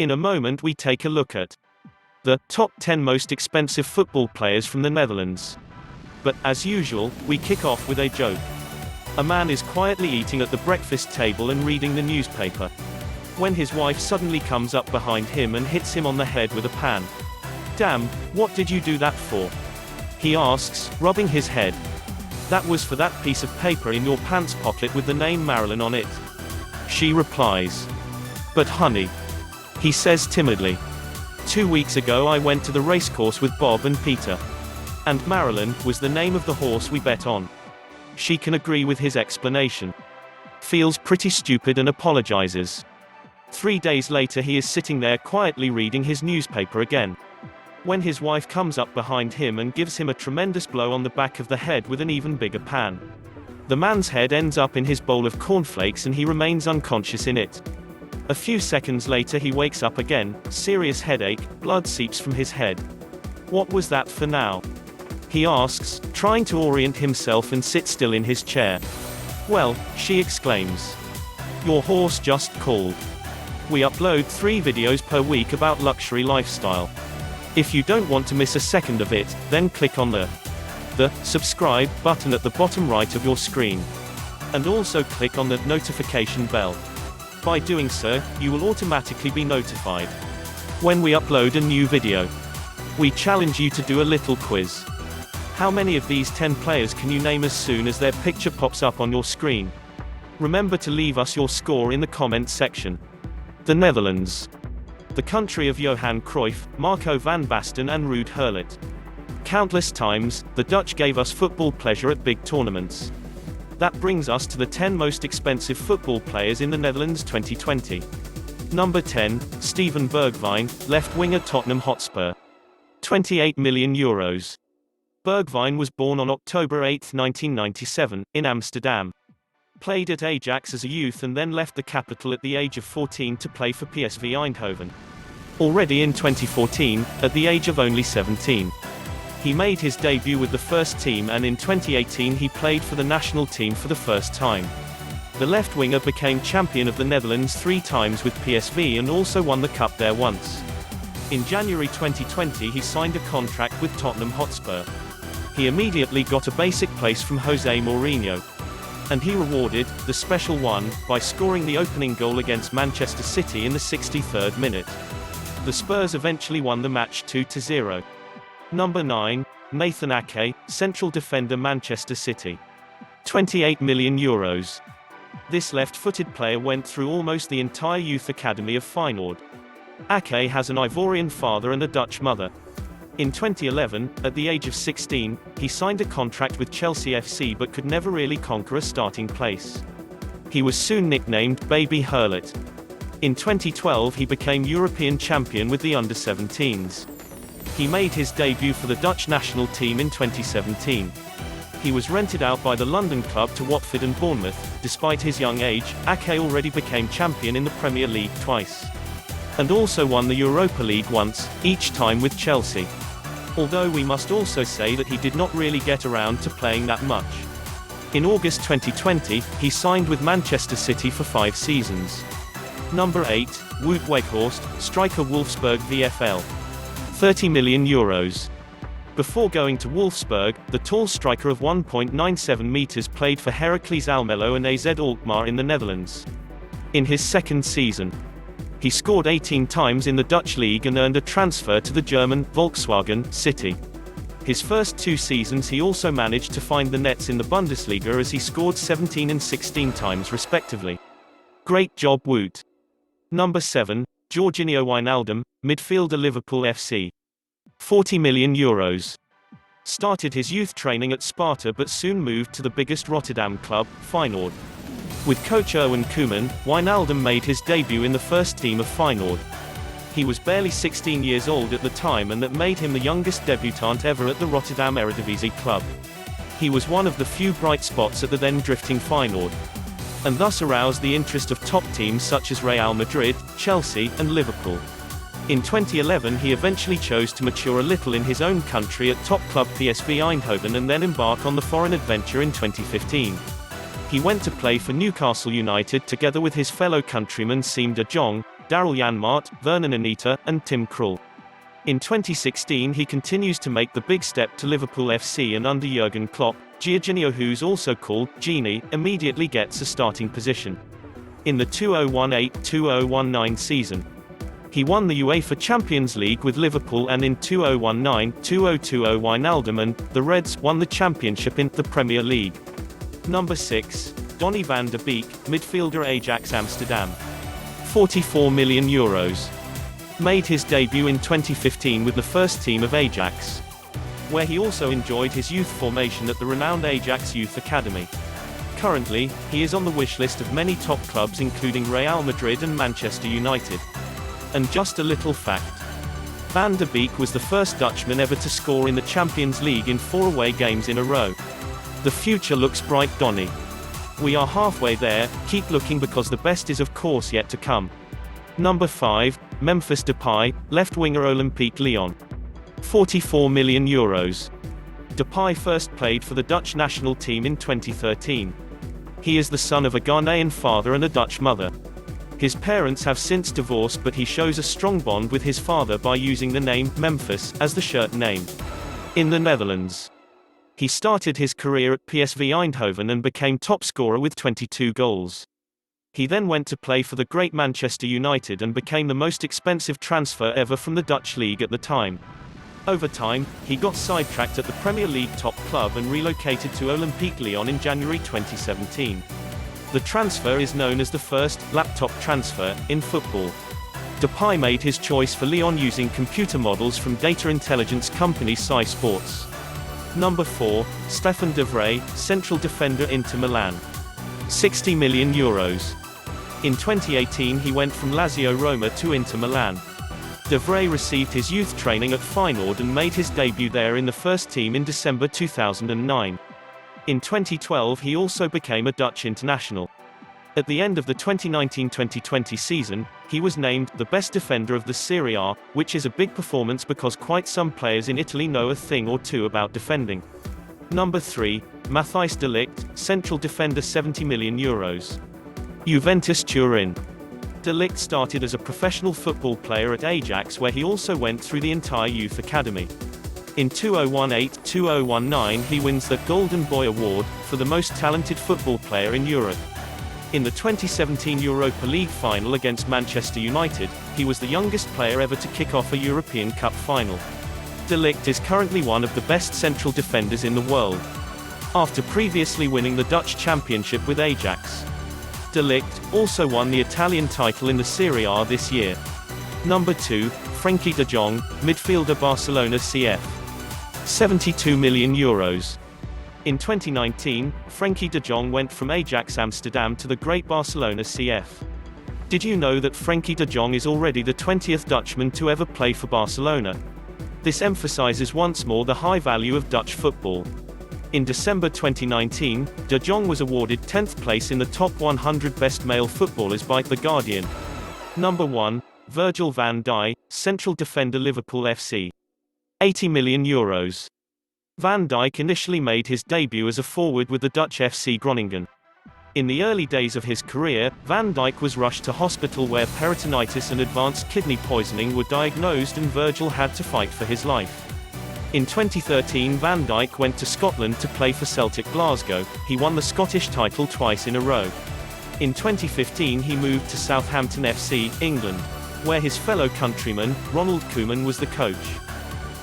In a moment we take a look at the top 10 most expensive football players from the Netherlands. But, as usual, we kick off with a joke. A man is quietly eating at the breakfast table and reading the newspaper, when his wife suddenly comes up behind him and hits him on the head with a pan. "Damn, what did you do that for?" he asks, rubbing his head. "That was for that piece of paper in your pants pocket with the name Marilyn on it," she replies. "But honey," he says timidly, "2 weeks ago I went to the racecourse with Bob and Peter. And Marilyn was the name of the horse we bet on." She can agree with his explanation, feels pretty stupid and apologizes. 3 days later he is sitting there quietly reading his newspaper again, when his wife comes up behind him and gives him a tremendous blow on the back of the head with an even bigger pan. The man's head ends up in his bowl of cornflakes and he remains unconscious in it. A few seconds later he wakes up again, serious headache, blood seeps from his head. "What was that for now?" he asks, trying to orient himself and sit still in his chair. "Well," she exclaims, "your horse just called." We upload 3 videos per week about luxury lifestyle. If you don't want to miss a second of it, then click on the subscribe button at the bottom right of your screen. And also click on the notification bell. By doing so, you will automatically be notified when we upload a new video. We challenge you to do a little quiz. How many of these 10 players can you name as soon as their picture pops up on your screen? Remember to leave us your score in the comments section. The Netherlands. The country of Johan Cruyff, Marco van Basten and Ruud Gullit. Countless times, the Dutch gave us football pleasure at big tournaments. That brings us to the 10 most expensive football players in the Netherlands 2020. Number 10, Steven Bergwijn, left wing at Tottenham Hotspur. €28 million. Bergwijn was born on October 8, 1997, in Amsterdam. Played at Ajax as a youth and then left the capital at the age of 14 to play for PSV Eindhoven. Already in 2014, at the age of only 17, he made his debut with the first team, and in 2018 he played for the national team for the first time. The left winger became champion of the Netherlands 3 times with PSV and also won the cup there once. In January 2020 he signed a contract with Tottenham Hotspur. He immediately got a basic place from Jose Mourinho. And he rewarded the special one by scoring the opening goal against Manchester City in the 63rd minute. The Spurs eventually won the match 2-0. Number 9, Nathan Ake, central defender, Manchester City. €28 million. This left-footed player went through almost the entire youth academy of Feyenoord. Ake has an Ivorian father and a Dutch mother. In 2011, at the age of 16, he signed a contract with Chelsea FC but could never really conquer a starting place. He was soon nicknamed Baby Gullit. In 2012 he became European champion with the under-17s. He made his debut for the Dutch national team in 2017. He was rented out by the London club to Watford and Bournemouth. Despite his young age, Ake already became champion in the Premier League twice. And also won the Europa League once, each time with Chelsea. Although we must also say that he did not really get around to playing that much. In August 2020, he signed with Manchester City for 5 seasons. Number 8, WOUT WEGHORST, striker Wolfsburg VFL. €30 million. Before going to Wolfsburg, the tall striker of 1.97 meters played for Heracles Almelo and AZ Alkmaar in the Netherlands. In his second season, he scored 18 times in the Dutch league and earned a transfer to the German Volkswagen City. His first 2 seasons he also managed to find the nets in the Bundesliga as he scored 17 and 16 times respectively. Great job WOUT. Number 7, GEORGINIO WIJNALDUM, midfielder Liverpool FC. €40 million. Started his youth training at Sparta but soon moved to the biggest Rotterdam club, Feyenoord. With coach Erwin Koeman, Wijnaldum made his debut in the first team of Feyenoord. He was barely 16 years old at the time, and that made him the youngest debutant ever at the Rotterdam Eredivisie club. He was one of the few bright spots at the then drifting Feyenoord, and thus aroused the interest of top teams such as Real Madrid, Chelsea, and Liverpool. In 2011 he eventually chose to mature a little in his own country at top club PSV Eindhoven and then embark on the foreign adventure in 2015. He went to play for Newcastle United together with his fellow countryman Jong, Daryl Janmaat, Vernon Anita, and Tim Krul. In 2016 he continues to make the big step to Liverpool FC, and under Jurgen Klopp, GEORGINIO, who's also called Genie, immediately gets a starting position. In the 2018-2019 season, he won the UEFA Champions League with Liverpool, and in 2019-2020 WIJNALDUM and the Reds won the championship in the Premier League. Number 6. Donny van de Beek, midfielder, Ajax Amsterdam. €44 million. Made his debut in 2015 with the first team of Ajax, where he also enjoyed his youth formation at the renowned Ajax Youth Academy. Currently, he is on the wish list of many top clubs including Real Madrid and Manchester United. And just a little fact. Van de Beek was the first Dutchman ever to score in the Champions League in 4 away games in a row. The future looks bright, Donny. We are halfway there, keep looking because the best is of course yet to come. Number 5, Memphis Depay, left winger, Olympique Lyon. €44 million. Depay first played for the Dutch national team in 2013. He is the son of a Ghanaian father and a Dutch mother. His parents have since divorced, but he shows a strong bond with his father by using the name Memphis as the shirt name. In the Netherlands, he started his career at PSV Eindhoven and became top scorer with 22 goals. He then went to play for the great Manchester United and became the most expensive transfer ever from the Dutch league at the time. Over time, he got sidetracked at the Premier League top club and relocated to Olympique Lyon in January 2017. The transfer is known as the first laptop transfer in football. Depay made his choice for Lyon using computer models from data intelligence company Sci Sports. Number 4, Stefan de Vrij, central defender, Inter Milan. €60 million. In 2018 he went from Lazio Roma to Inter Milan. De Vrij received his youth training at Feyenoord and made his debut there in the first team in December 2009. In 2012 he also became a Dutch international. At the end of the 2019-2020 season, he was named the best defender of the Serie A, which is a big performance because quite some players in Italy know a thing or two about defending. Number 3, Matthijs de Ligt, central defender, €70 million. Juventus Turin. De Ligt started as a professional football player at Ajax, where he also went through the entire youth academy. In 2018-2019 he wins the Golden Boy Award for the most talented football player in Europe. In the 2017 Europa League final against Manchester United, he was the youngest player ever to kick off a European Cup final. De Ligt is currently one of the best central defenders in the world, after previously winning the Dutch championship with Ajax. De Ligt also won the Italian title in the Serie A this year. Number 2, Frenkie de Jong, midfielder, Barcelona CF. €72 million. In 2019, Frenkie de Jong went from Ajax Amsterdam to the great Barcelona CF. Did you know that Frenkie de Jong is already the 20th Dutchman to ever play for Barcelona? This emphasizes once more the high value of Dutch football. In December 2019, de Jong was awarded 10th place in the top 100 best male footballers by The Guardian. Number 1, Virgil van Dijk, central defender, Liverpool FC. €80 million. Van Dijk initially made his debut as a forward with the Dutch FC Groningen. In the early days of his career, Van Dijk was rushed to hospital where peritonitis and advanced kidney poisoning were diagnosed, and Virgil had to fight for his life. In 2013 Van Dijk went to Scotland to play for Celtic Glasgow. He won the Scottish title twice in a row. In 2015 he moved to Southampton FC, England, where his fellow countryman, Ronald Koeman, was the coach.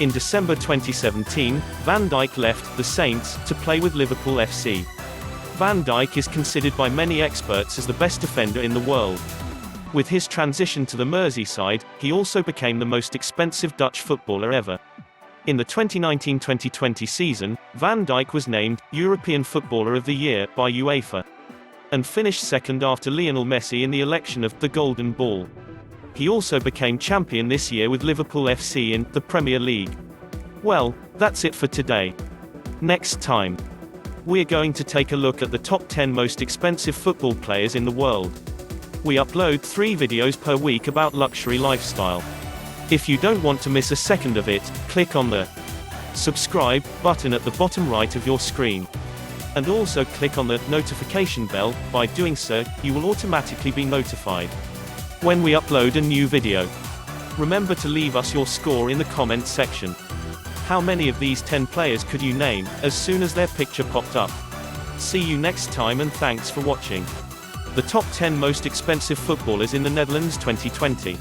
In December 2017, Van Dijk left the Saints to play with Liverpool FC. Van Dijk is considered by many experts as the best defender in the world. With his transition to the Merseyside, he also became the most expensive Dutch footballer ever. In the 2019-2020 season, Van Dijk was named European Footballer of the Year by UEFA, and finished second after Lionel Messi in the election of the Golden Ball. He also became champion this year with Liverpool FC in the Premier League. Well, that's it for today. Next time, we're going to take a look at the top 10 most expensive football players in the world. We upload 3 videos per week about luxury lifestyle. If you don't want to miss a second of it, click on the subscribe button at the bottom right of your screen. And also click on the notification bell. By doing so, you will automatically be notified when we upload a new video. Remember to leave us your score in the comment section. How many of these 10 players could you name, as soon as their picture popped up? See you next time and thanks for watching. The top 10 most expensive footballers in the Netherlands 2020.